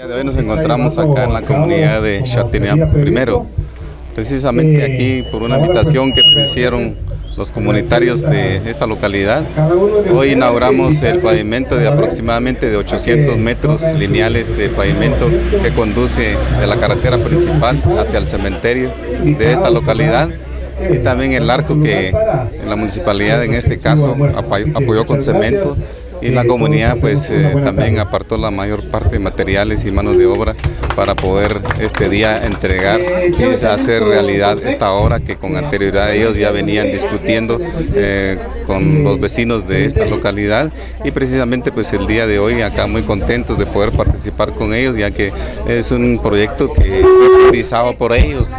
El día de hoy nos encontramos acá en la comunidad de Chatineá primero, precisamente aquí por una invitación que nos hicieron los comunitarios de esta localidad. Hoy inauguramos el pavimento de aproximadamente de 800 metros lineales de pavimento que conduce de la carretera principal hacia el cementerio de esta localidad, y también el arco que la municipalidad en este caso apoyó con cemento, y la comunidad pues también apartó la mayor parte de materiales y manos de obra para poder este día entregar y hacer realidad esta obra que con anterioridad ellos ya venían discutiendo con los vecinos de esta localidad, y precisamente pues el día de hoy acá muy contentos de poder participar con ellos, ya que es un proyecto que fue priorizado por ellos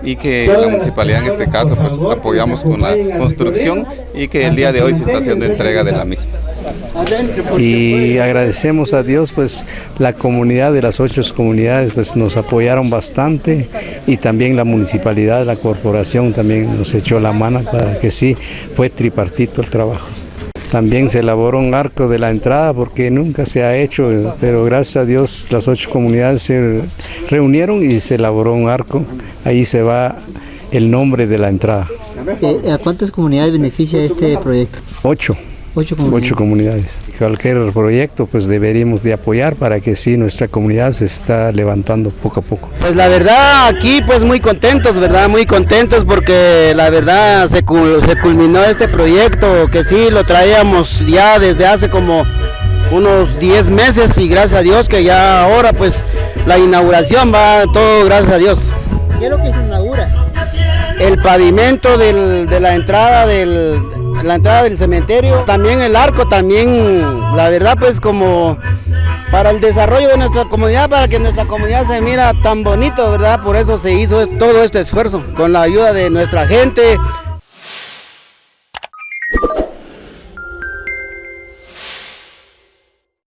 y que la municipalidad en este caso pues apoyamos con la construcción, y que el día de hoy se está haciendo entrega de la misma. Y agradecemos a Dios, pues la comunidad de las 8 comunidades pues nos apoyaron bastante, y también la municipalidad, la corporación también nos echó la mano para que sí, fue tripartito el trabajo. También se elaboró un arco de la entrada porque nunca se ha hecho, pero gracias a Dios las 8 comunidades se reunieron y se elaboró un arco. Ahí se va el nombre de la entrada. ¿A cuántas comunidades beneficia este proyecto? 8. 8 comunidades. Cualquier proyecto pues deberíamos de apoyar para que sí nuestra comunidad se está levantando poco a poco. Pues la verdad aquí pues muy contentos, ¿verdad? Muy contentos porque la verdad se culminó este proyecto que sí lo traíamos ya desde hace como unos 10 meses, y gracias a Dios que ya ahora pues la inauguración va todo gracias a Dios. ¿Qué es lo que se inaugura? El pavimento de la entrada del cementerio, también el arco, también la verdad pues como para el desarrollo de nuestra comunidad, para que nuestra comunidad se mira tan bonito, ¿verdad? Por eso se hizo todo este esfuerzo con la ayuda de nuestra gente.